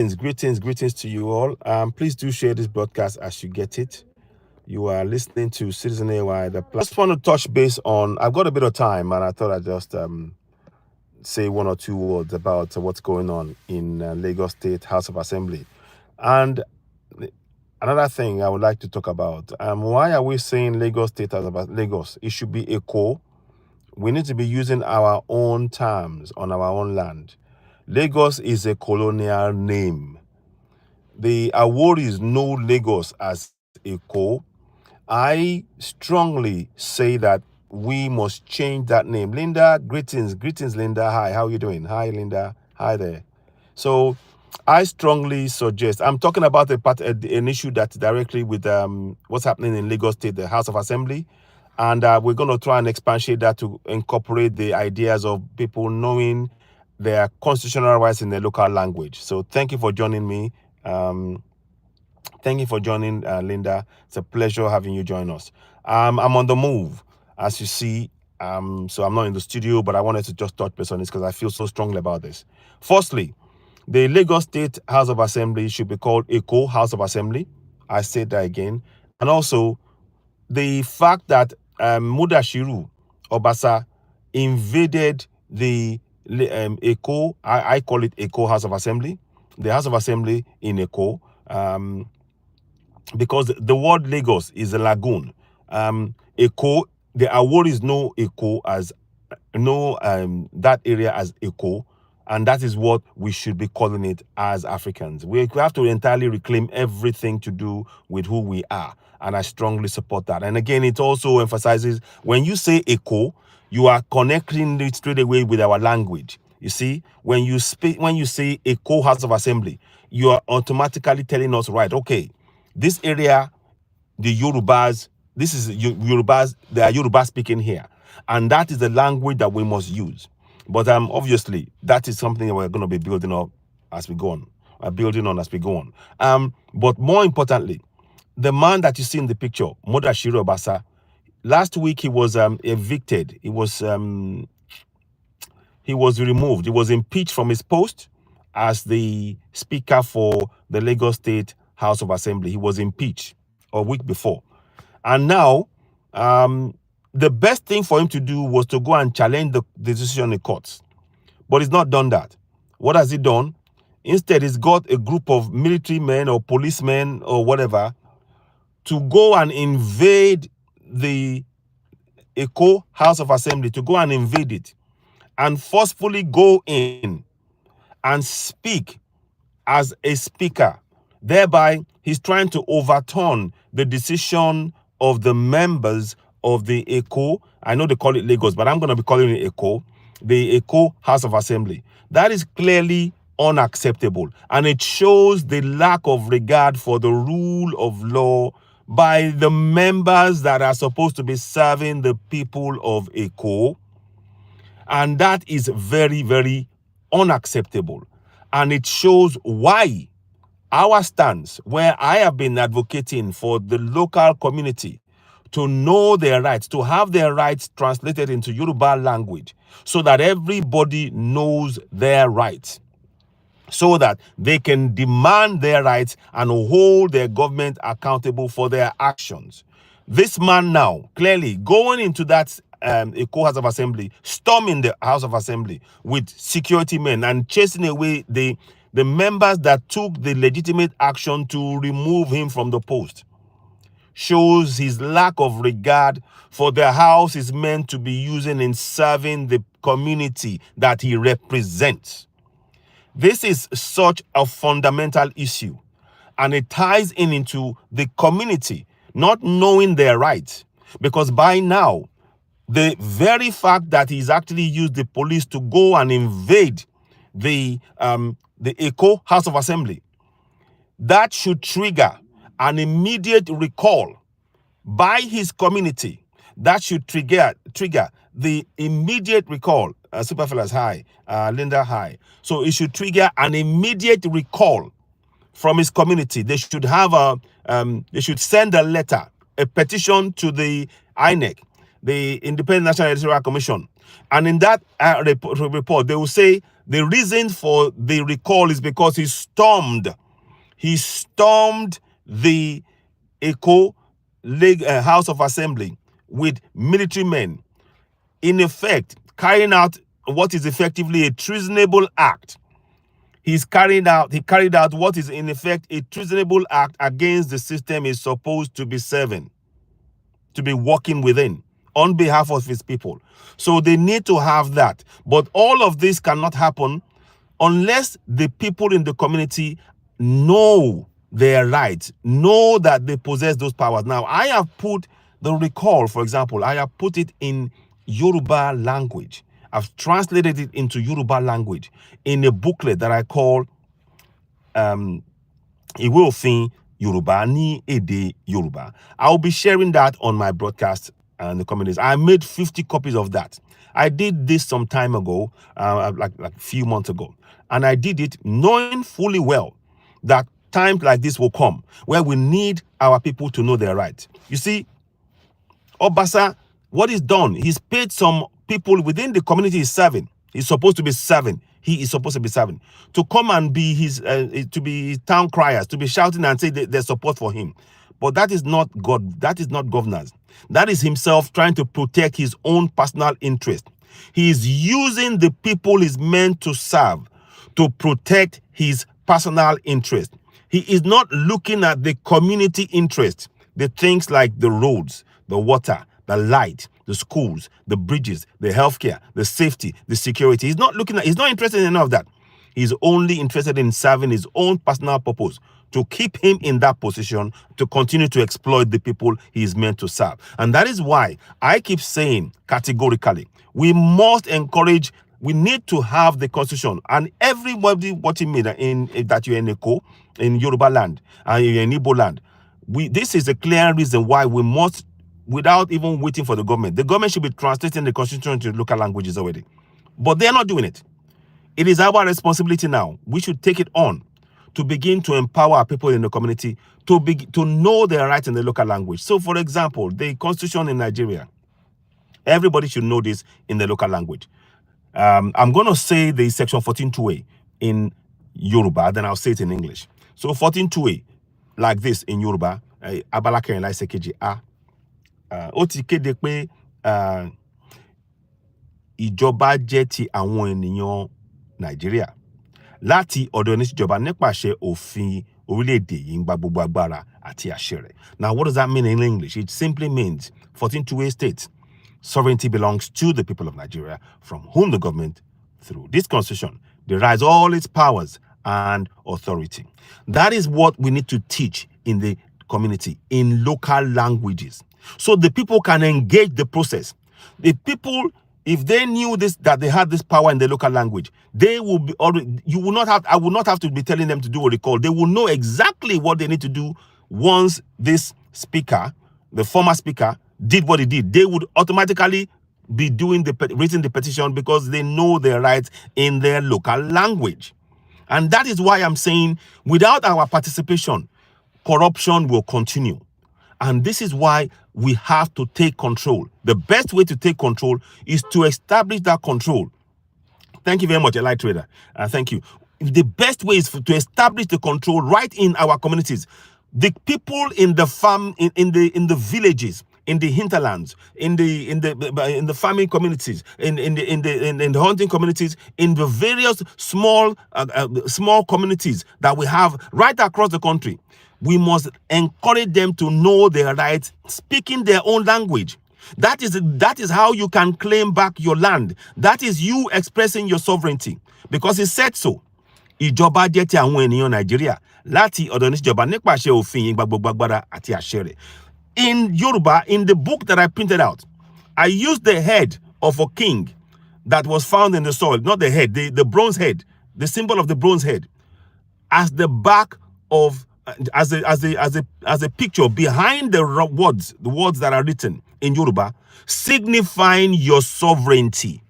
Greetings to you all. Please do share this broadcast as you get it. You are listening to Citizen AY. Just want to touch base on. I've got a bit of time, and I thought I'd just say one or two words about what's going on in Lagos State House of Assembly. And another thing I would like to talk about. Why are we saying Lagos State House of Lagos? It should be Eko. We need to be using our own terms on our own land. Lagos is a colonial name. The Aworis know Lagos as Eko. I strongly say that we must change that name. Linda, greetings, Linda. Hi, how are you doing? Hi, Linda. Hi there. So, I strongly suggest. I'm talking about an issue that's directly with what's happening in Lagos State, the House of Assembly, and we're going to try and expatiate that to incorporate the ideas of people knowing their constitutional rights in their local language. So, thank you for joining me. Thank you for joining, Linda. It's a pleasure having you join us. I'm on the move, as you see. So I'm not in the studio, but I wanted to just touch base on this because I feel so strongly about this. Firstly, the Lagos State House of Assembly should be called Eko House of Assembly. I said that again. And also, the fact that Mudashiru Obasa invaded the Eko, I call it Eko House of Assembly, the House of Assembly in Eko, because the word Lagos is a lagoon. Eko, the Aworis know Eko as that area as Eko, and that is what we should be calling it as Africans. We have to entirely reclaim everything to do with who we are, and I strongly support that. And again, it also emphasizes when you say Eko, you are connecting it straight away with our language. You see, when you say Eko House of Assembly, you are automatically telling us, right, okay, this area, the Yorubas, this is Yorubas, they are Yoruba speaking here. And that is the language that we must use. But obviously, that is something that we're going to be building up as we go on. But more importantly, the man that you see in the picture, Mudashiru Obasa, last week he was evicted. He was removed. He was impeached from his post as the speaker for the Lagos State House of Assembly. He was impeached a week before. And now, the best thing for him to do was to go and challenge the decision in courts. But he's not done that. What has he done? Instead, he's got a group of military men or policemen or whatever to go and invade the Eko House of Assembly, to go and invade it and forcefully go in and speak as a speaker. Thereby, he's trying to overturn the decision of the members of the Eko. I know they call it Lagos, but I'm going to be calling it Eko, the Eko House of Assembly. That is clearly unacceptable, and it shows the lack of regard for the rule of law by the members that are supposed to be serving the people of Eko. And that is very, very unacceptable. And it shows why our stance, where I have been advocating for the local community to know their rights, to have their rights translated into Yoruba language, so that everybody knows their rights, so that they can demand their rights and hold their government accountable for their actions. This man now, clearly going into that Eko House of Assembly, storming the House of Assembly with security men and chasing away the members that took the legitimate action to remove him from the post, shows his lack of regard for the house is meant to be using in serving the community that he represents. This is such a fundamental issue, and it ties into the community not knowing their rights, because by now, the very fact that he's actually used the police to go and invade the Eko House of Assembly, that should trigger an immediate recall by his community. That should trigger the immediate recall. Superfellas, hi. Linda, hi. So it should trigger an immediate recall from his community. They should have they should send a letter, a petition to the INEC, the Independent National Electoral Commission. And in that report, they will say The reason for the recall is because he stormed the Eco House of Assembly with military men, in effect carrying out what is effectively a treasonable act. He carried out what is in effect a treasonable act against the system he's supposed to be serving, to be working within on behalf of his people. So they need to have that. But all of this cannot happen unless the people in the community know their rights, know that they possess those powers. Now, I have put the recall, for example, I have put it in Yoruba language. I've translated it into Yoruba language in a booklet that I call Ìwé Òfin Yoruba ní Èdè Yoruba. I'll be sharing that on my broadcast and the communities. I made 50 copies of that. I did this some time ago, like a few months ago. And I did it knowing fully well that times like this will come where we need our people to know their rights. You see, Obasa, what he's done, he's paid some people within the community he's serving. He's supposed to be serving. He is supposed to be serving, to come and be his town criers, to be shouting and say their support for him. But that is not God. That is not governance. That is himself trying to protect his own personal interest. He is using the people he's meant to serve to protect his personal interest. He is not looking at the community interest, the things like the roads, the water, the light, the schools, the bridges, the healthcare, the safety, the security. He's not interested in any of that. He's only interested in serving his own personal purpose, to keep him in that position, to continue to exploit the people he is meant to serve. And that is why I keep saying categorically, we must encourage, we need to have the constitution. And everybody watching me that you're in Eko, in Yoruba land, and you're in Igbo land, this is a clear reason why we must, without even waiting for the government should be translating the constitution into local languages already. But they're not doing it. It is our responsibility now. We should take it on to begin to empower our people in the community to know their rights in the local language. So, for example, the constitution in Nigeria, everybody should know this in the local language. I'm going to say the section 14.2a in Yoruba, then I'll say it in English. So 14.2a, like this in Yoruba, abala kẹrìnlá ẹsẹ̀ kejì a. Ó ti kéde pé ìjọba jẹ́ ti àwọn ènìyàn Nàìjíríà láti ọ̀dọ̀ oníṣèjọba nípasẹ̀ òfin orílẹ̀-èdè yìí ń gba gbogbo agbára àti àṣẹ rẹ̀. Now, what does that mean in English? It simply means 14.2a states, sovereignty belongs to the people of Nigeria, from whom the government, through this constitution, derives all its powers and authority. That is what we need to teach in the community, in local languages, so the people can engage the process. The people, if they knew this, that they had this power in the local language, they will be already, I will not have to be telling them to do a recall. They will know exactly what they need to do once this speaker, the former speaker, did what he did. They would automatically be raising the petition because they know their rights in their local language. And that is why I'm saying, without our participation, corruption will continue. And this is why we have to take control. The best way to take control is to establish that control. Thank you very much, Eli Trader. Thank you. The best way is to establish the control right in our communities. The people in the farm, in the villages, in the hinterlands, in the farming communities, in the hunting communities, in the various small communities that we have right across the country. We must encourage them to know their rights, speaking their own language. That is how you can claim back your land. That is you expressing your sovereignty, because he said so. Ìjọba jẹ́ ti àwọn ènìyàn Nàìjíríà láti ọ̀dọ̀ oníṣèjọba nípasẹ̀ òfin gba gbogbo agbára àti àṣẹ rẹ̀. In Yoruba, in the book that I printed out, I used the head of a king that was found in the soil, not the head, the bronze head, the symbol of the bronze head, as the back of, as a picture behind the words that are written in Yoruba, signifying your sovereignty.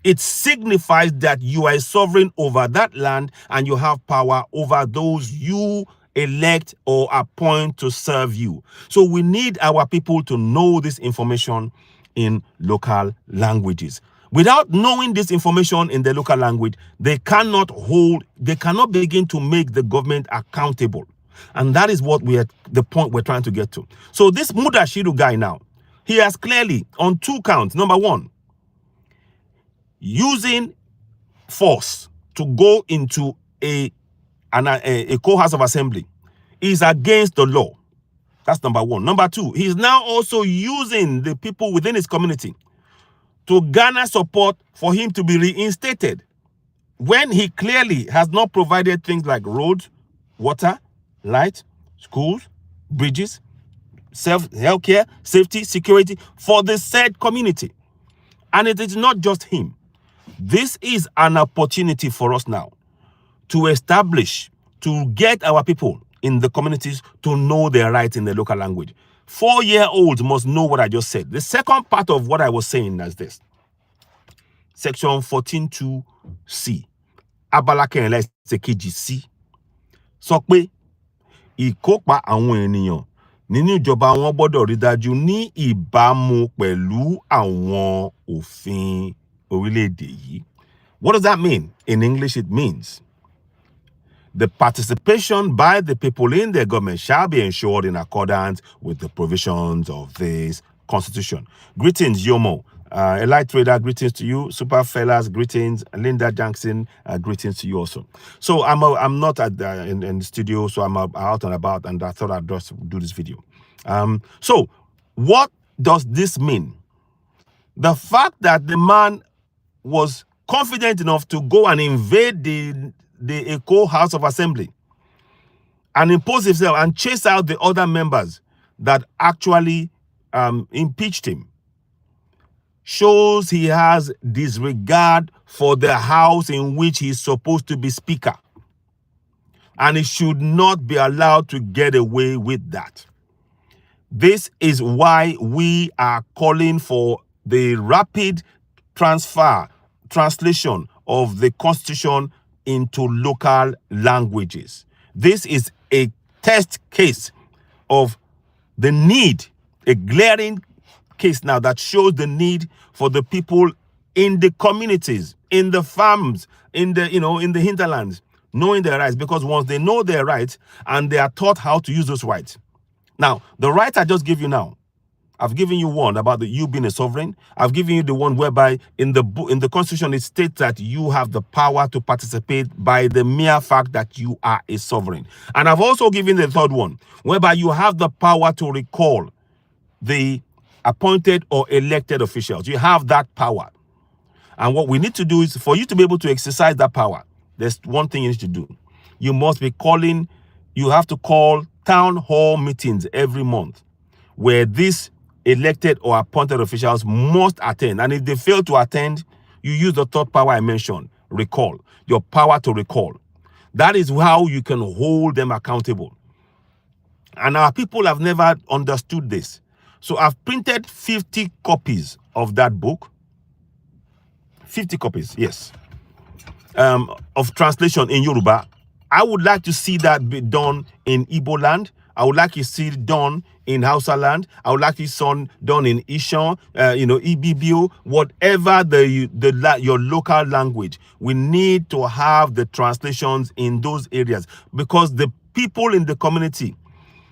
It signifies that you are a sovereign over that land and you have power over those you elect or appoint to serve you. So we need our people to know this information in local languages. Without knowing this information in the local language, they cannot begin to make the government accountable. And that is what the point we're trying to get to. So this Mudashiru guy now, he has clearly on 2 counts. Number 1, using force to go into a co-house of assembly is against the law. That's number 1. Number 2, he's now also using the people within his community to garner support for him to be reinstated when he clearly has not provided things like roads, water, light, schools, bridges, healthcare, safety, security for the said community. And it is not just him. This is an opportunity for us now to establish, to get our people in the communities to know their rights in the local language. 4-year-olds must know what I just said. The second part of what I was saying is this. Section 14.2c. Abala kẹrìnlá ẹsẹ̀ kejì C. Sọ pé ìkópa àwọn ènìyàn nínú ìjọba wọn gbọ́dọ̀ rí dájú ní ìbámu pẹ̀lú àwọn òfin orílẹ̀-èdè yìí. What does that mean? In English, it means the participation by the people in their government shall be ensured in accordance with the provisions of this constitution. Greetings, Yomo. Elite Trader, greetings to you. Super Fellas, greetings. Linda Jackson, greetings to you also. So I'm not at in the studio, so I'm out and about, and I thought I'd just do this video. So what does this mean? The fact that the man was confident enough to go and invade the Eco House of Assembly and impose himself and chase out the other members that actually impeached him shows he has disregard for the house in which he's supposed to be speaker. And he should not be allowed to get away with that. This is why we are calling for the rapid translation of the Constitution into local languages. This is a test case of the need, a glaring case now that shows the need for the people in the communities, in the farms, in the hinterlands, knowing their rights, because once they know their rights and they are taught how to use those rights. Now, the rights I just give you now, I've given you one about you being a sovereign. I've given you the one whereby in the Constitution it states that you have the power to participate by the mere fact that you are a sovereign. And I've also given the third one, whereby you have the power to recall the appointed or elected officials. You have that power. And what we need to do is, for you to be able to exercise that power, there's one thing you need to do. You must be you have to call town hall meetings every month where these elected or appointed officials must attend. And if they fail to attend, you use the third power I mentioned, recall, your power to recall. That is how you can hold them accountable. And our people have never understood this. So I've printed 50 copies of that book. 50 copies, yes, of translation in Yoruba. I would like to see that be done in Igbo land. I would like to see it done in Hausa land. I would like to see it done in Ishan, Ibibio, whatever your local language. We need to have the translations in those areas, because the people in the community,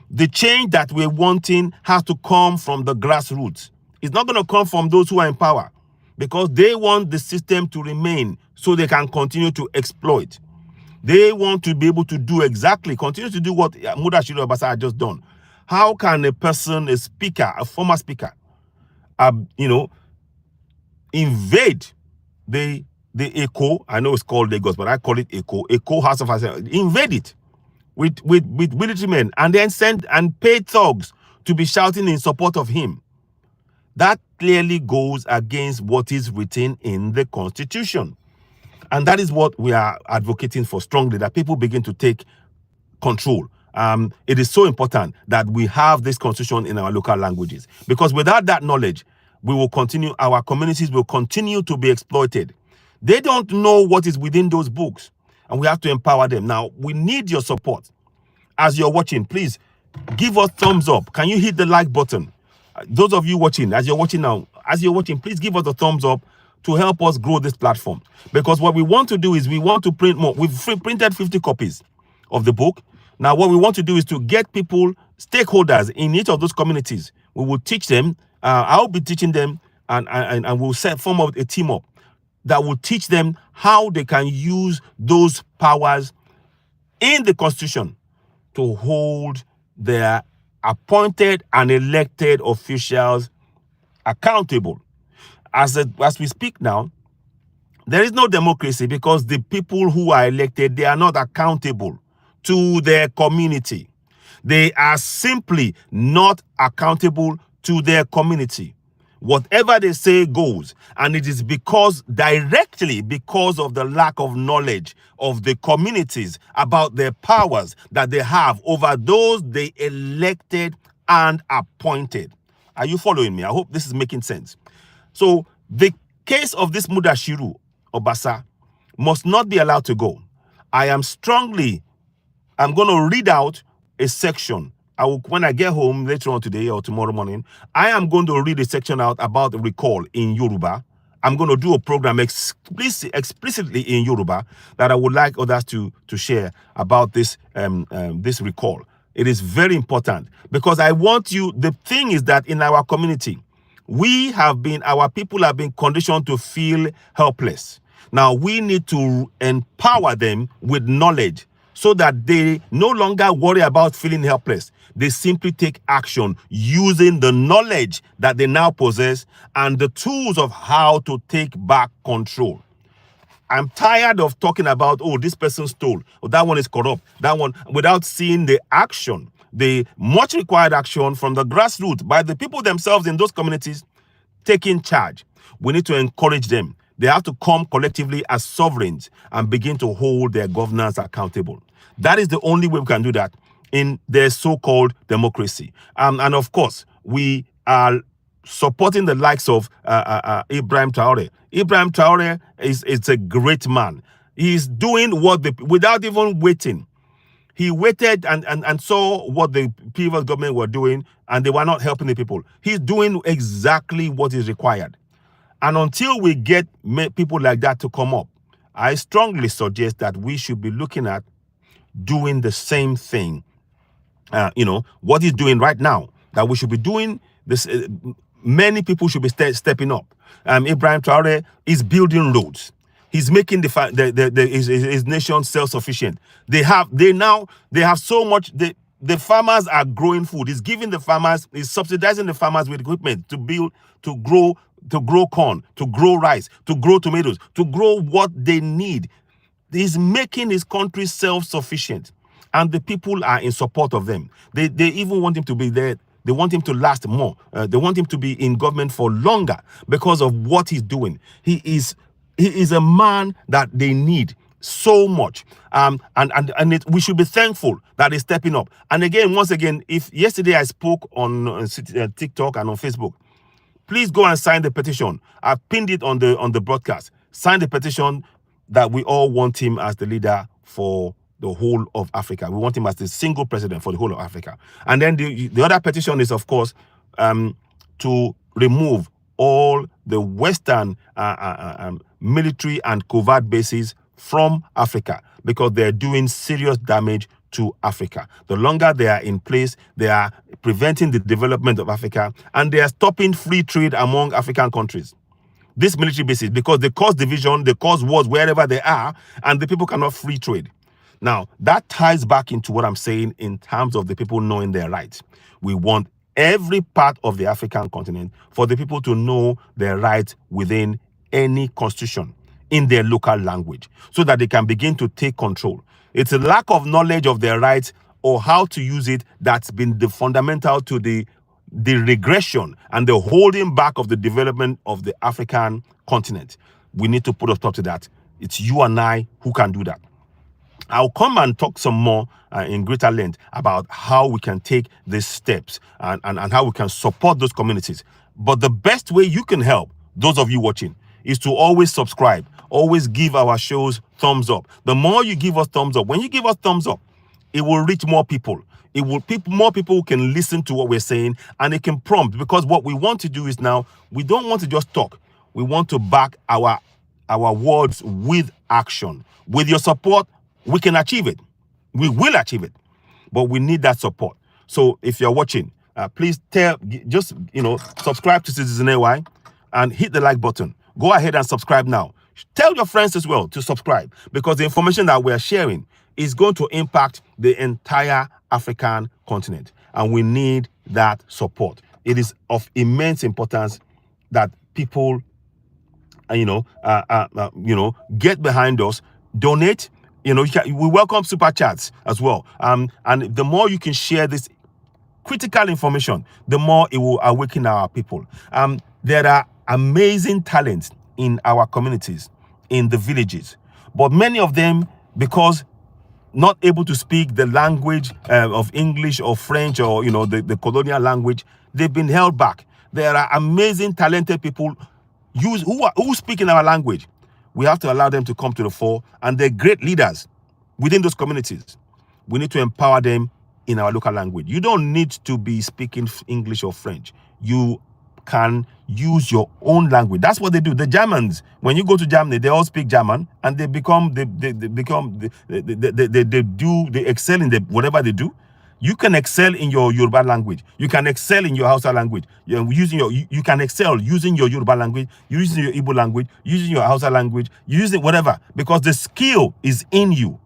the change that we're wanting has to come from the grassroots. It's not going to come from those who are in power, because they want the system to remain so they can continue to exploit. They want to be able to continue to do what Mudashiru Obasa had just done. How can a person, a speaker, a former speaker, invade the ECO? I know it's called Lagos, but I call it ECO House of Assembly. Invade it with military men and then send and pay thugs to be shouting in support of him. That clearly goes against what is written in the Constitution. And that is what we are advocating for strongly, that people begin to take control. It is so important that we have this Constitution in our local languages, because without that knowledge, our communities will continue to be exploited. They don't know what is within those books, and we have to empower them. Now, we need your support. As you're watching, please give us thumbs up. Can you hit the like button? Those of you watching, as you're watching now, please give us a thumbs up. to help us grow this platform. Because what we want to do is we want to print more. We've printed 50 copies of the book. Now, what we want to do is to get people, stakeholders in each of those communities. We will teach them. I'll be teaching them, and we'll form a team up that will teach them how they can use those powers in the Constitution to hold their appointed and elected officials accountable. As we speak now, there is no democracy because the people who are elected, they are not accountable to their community. They are simply not accountable to their community. Whatever they say goes, and it is directly because of the lack of knowledge of the communities about their powers that they have over those they elected and appointed. Are you following me? I hope this is making sense. So the case of this Mudashiru Obasa must not be allowed to go. I'm going to read out a section. When I get home later on today or tomorrow morning, I am going to read a section out about the recall in Yoruba. I'm going to do a program explicitly in Yoruba that I would like others to share about this recall. It is very important because I want you. The thing is that in our community, our people have been conditioned to feel helpless. Now we need to empower them with knowledge so that they no longer worry about feeling helpless. They simply take action using the knowledge that they now possess and the tools of how to take back control. I'm tired of talking about, oh, this person stole, or that one is corrupt, that one, without seeing the action, the much required action from the grassroots by the people themselves in those communities taking charge. We need to encourage them. They have to come collectively as sovereigns and begin to hold their governors accountable. That is the only way we can do that in their so-called democracy. And of course, we are supporting the likes of Ibrahim Traore. Ibrahim Traore is a great man. He's doing without even waiting. He waited and saw what the previous government were doing, and they were not helping the people. He's doing exactly what is required. And until we get people like that to come up, I strongly suggest that we should be looking at doing the same thing. What he's doing right now, that we should be doing this. Many people should be stepping up. Ibrahim Traore is building roads. He's making his nation self-sufficient. They have so much. The farmers are growing food. He's giving the farmers, he's subsidizing the farmers with equipment to grow corn, to grow rice, to grow tomatoes, to grow what they need. He's making his country self-sufficient, and the people are in support of them. They even want him to be there. They want him to last more. They want him to be in government for longer because of what he's doing. He is a man that they need so much. We should be thankful that he's stepping up. And again, once again, if yesterday I spoke on TikTok and on Facebook, please go and sign the petition. I've pinned it on the broadcast. Sign the petition that we all want him as the leader for the whole of Africa. We want him as the single president for the whole of Africa. And then the other petition is, of course, to remove all the Western military and covert bases from Africa because they're doing serious damage to Africa. The longer they are in place, they are preventing the development of Africa, and they are stopping free trade among African countries. These military bases, because they cause division, they cause wars wherever they are, and the people cannot free trade. Now, that ties back into what I'm saying in terms of the people knowing their rights. We want every part of the African continent for the people to know their rights within any constitution in their local language so that they can begin to take control. It's a lack of knowledge of their rights or how to use it that's been the fundamental to the regression and the holding back of the development of the African continent. We need to put a stop to that. It's you and I who can do that. I'll come and talk some more in greater length about how we can take these steps and how we can support those communities. But the best way you can help those of you watching is to always subscribe, always give our shows thumbs up. The more you give us thumbs up, when you give us thumbs up, it will reach more people. More people can listen to what we're saying, and it can prompt, because what we want to do is now, we don't want to just talk. We want to back our words with action. With your support, we can achieve it. We will achieve it. But we need that support. So if you're watching, please subscribe to Citizen AY and hit the like button. Go ahead and subscribe now. Tell your friends as well to subscribe, because the information that we're sharing is going to impact the entire African continent, and we need that support. It is of immense importance that people, get behind us, donate. We welcome super chats as well. And the more you can share this critical information, the more it will awaken our people. There are amazing talents in our communities, in the villages, but many of them, because not able to speak the language of English or French or the colonial language, they've been held back. There are amazing, talented people who speak in our language. We have to allow them to come to the fore, and they're great leaders within those communities. We need to empower them in our local language. You don't need to be speaking English or French. You can use your own language. That's what they do. The Germans, when you go to Germany, they all speak German, and they excel in whatever they do. You can excel in your Yoruba language. You can excel in your Hausa language. You can excel using your Yoruba language, using your Igbo language, using your Hausa language, using whatever, because the skill is in you.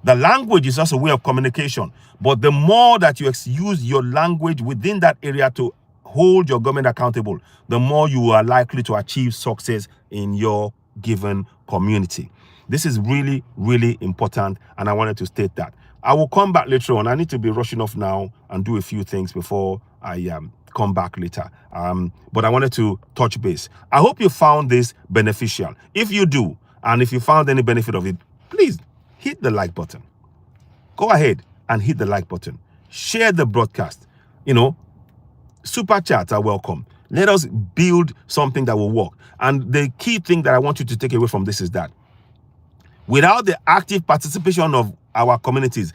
The language is also a way of communication. But the more that you use your language within that area to hold your government accountable, the more you are likely to achieve success in your given community. This is really, really important, and I wanted to state that. I will come back later on. I need to be rushing off now and do a few things before I come back later. But I wanted to touch base. I hope you found this beneficial. If you do, and if you found any benefit of it, please hit the like button. Go ahead and hit the like button. Share the broadcast. Super chats are welcome. Let us build something that will work. And the key thing that I want you to take away from this is that without the active participation of our communities,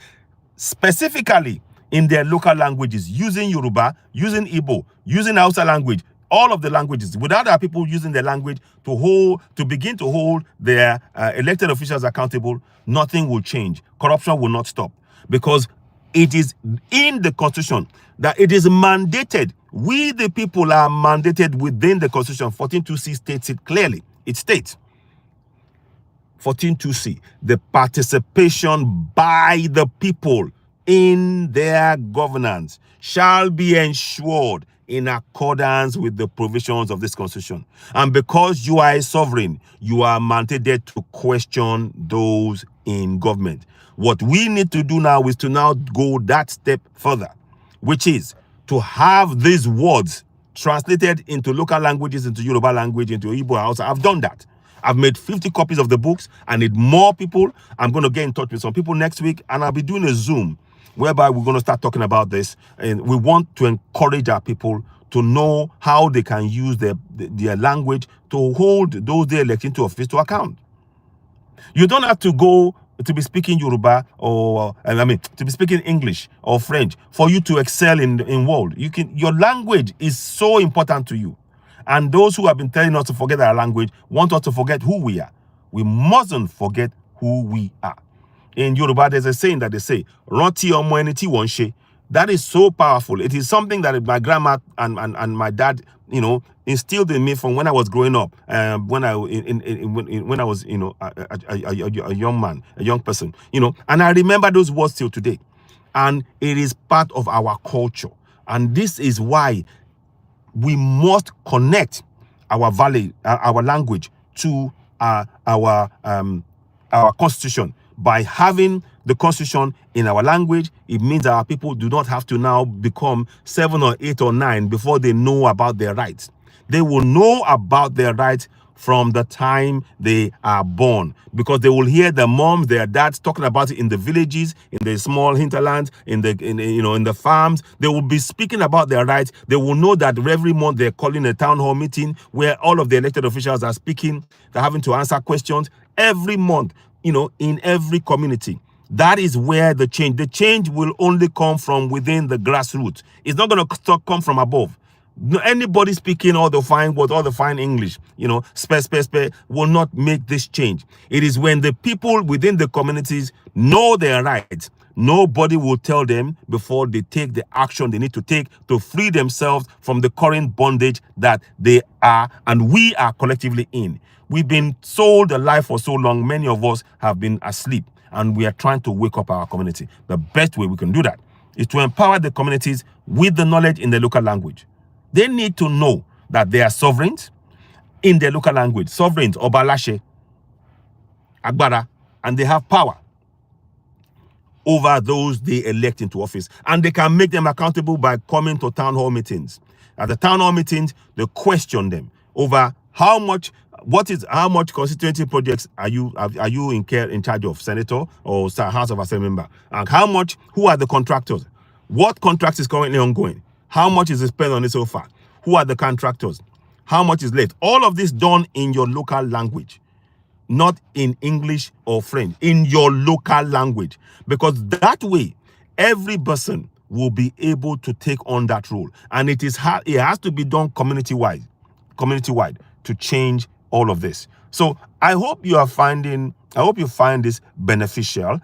specifically in their local languages, using Yoruba, using Igbo, using Hausa language, all of the languages, without our people using their language to begin to hold their elected officials accountable, nothing will change. Corruption will not stop, because it is in the Constitution that it is mandated. We, the people, are mandated within the Constitution. 14.2c states it clearly. It states, 14.2c, the participation by the people in their governance shall be ensured in accordance with the provisions of this Constitution. And because you are a sovereign, you are mandated to question those in government. What we need to do now is to now go that step further, which is to have these words translated into local languages, into Yoruba language, into Igbo Hausa. I've done that. I've made 50 copies of the books. I need more people. I'm going to get in touch with some people next week, and I'll be doing a Zoom whereby we're going to start talking about this. And we want to encourage our people to know how they can use their language to hold those they elect into office to account. You don't have to go to be speaking Yoruba or to be speaking English or French for you to excel in world. Your language is so important to you. And those who have been telling us to forget our language want us to forget who we are. We mustn't forget who we are. In Yoruba, there's a saying that they say, "Ranti omo eni ti won se." That is so powerful. It is something that my grandma and my dad, instilled in me from when I was growing up. When I was, a young man, a young person, and I remember those words till today. And it is part of our culture. And this is why we must connect our language to our constitution. By having the constitution in our language, it means our people do not have to now become 7 or 8 or 9 before they know about their rights. They will know about their rights from the time they are born, because they will hear their moms, their dads talking about it in the villages, in the small hinterlands, in the farms. They will be speaking about their rights. They will know that every month they're calling a town hall meeting where all of the elected officials are speaking. They're having to answer questions every month, in every community. That is where the change will only come from within the grassroots. It's not going to come from above. Anybody speaking all the fine words, all the fine English, will not make this change. It is when the people within the communities know their rights. Nobody will tell them before they take the action they need to take to free themselves from the current bondage that they are and we are collectively in. We've been sold a lie for so long. Many of us have been asleep, and we are trying to wake up our community. The best way we can do that is to empower the communities with the knowledge in the local language. They need to know that they are sovereigns in their local language. Sovereigns, Obalashe, Agbara, and they have power over those they elect into office. And they can make them accountable by coming to town hall meetings. At the town hall meetings, they question them over how much constituency projects are you in charge of, Senator or House of Assembly member? And who are the contractors? What contract is currently ongoing? How much is spent on it so far? Who are the contractors? How much is left? All of this done in your local language, not in English or French, in your local language. Because that way, every person will be able to take on that role. And it has to be done community-wide to change all of this. So I hope you find this beneficial.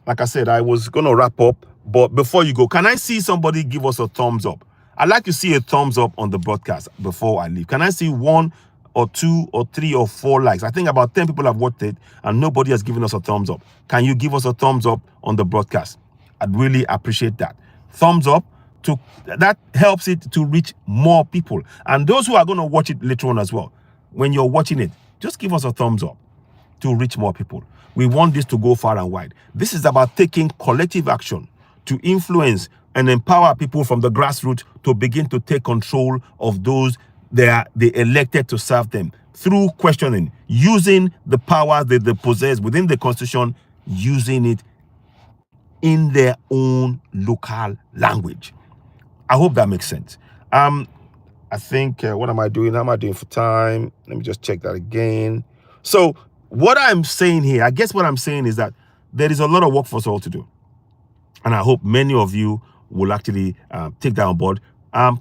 Like I said, I was going to wrap up. But before you go, can I see somebody give us a thumbs up? I'd like to see a thumbs up on the broadcast before I leave. Can I see 1 or 2 or 3 or 4 likes? I think about 10 people have watched it and nobody has given us a thumbs up. Can you give us a thumbs up on the broadcast? I'd really appreciate that. Thumbs up, that helps it to reach more people. And those who are going to watch it later on as well, when you're watching it, just give us a thumbs up to reach more people. We want this to go far and wide. This is about taking collective action to influence and empower people from the grassroots to begin to take control of those they elected to serve them through questioning, using the power that they possess within the Constitution, using it in their own local language. I hope that makes sense. I think, what am I doing? How am I doing for time? Let me just check that again. So what I'm saying here, I guess what I'm saying is that there is a lot of work for us all to do. And I hope many of you will actually take that on board.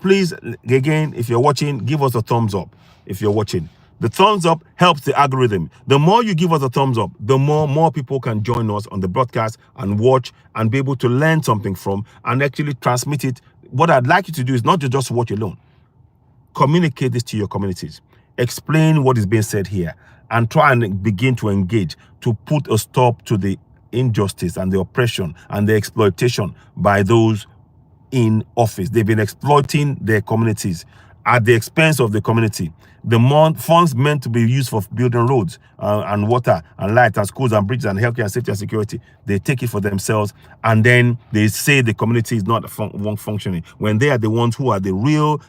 Please, again, if you're watching, give us a thumbs up if you're watching. The thumbs up helps the algorithm. The more you give us a thumbs up, the more people can join us on the broadcast and watch and be able to learn something from and actually transmit it. What I'd like you to do is not to just watch alone. Communicate this to your communities. Explain what is being said here and try and begin to engage to put a stop to the injustice and the oppression and the exploitation by those in office. They've been exploiting their communities at the expense of the community. The funds meant to be used for building roads and water and light and schools and bridges and healthcare and safety and security, they take it for themselves, and then they say the community is not functioning when they are the ones who are the real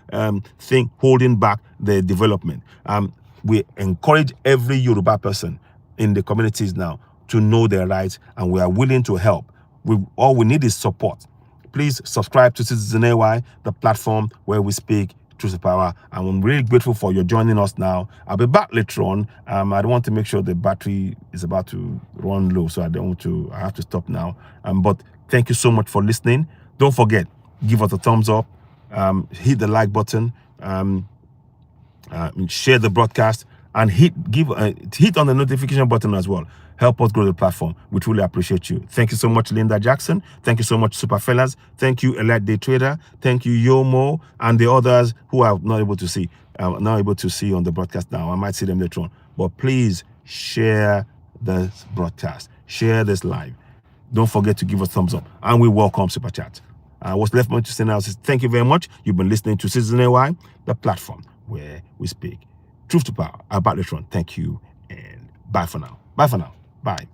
thing holding back the development. We encourage every Yoruba person in the communities now to know their rights, and we are willing to help. All we need is support. Please subscribe to Citizen AY, the platform where we speak truth to power. And I'm really grateful for your joining us now. I'll be back later on. I want to make sure the battery is about to run low, so I have to stop now. But thank you so much for listening. Don't forget, give us a thumbs up, hit the like button, share the broadcast, and hit on the notification button as well. Help us grow the platform. We truly appreciate you. Thank you so much, Linda Jackson. Thank you so much, Super Fellas. Thank you, Elite Day Trader. Thank you, Yomo, and the others who are not able to see on the broadcast now. I might see them later on. But please share this broadcast. Share this live. Don't forget to give us a thumbs up. And we welcome Super Chat. What's left for me to say now is thank you very much. You've been listening to Citizen AY, the platform where we speak truth to power. About later on. Thank you and bye for now. Bye for now. Bye.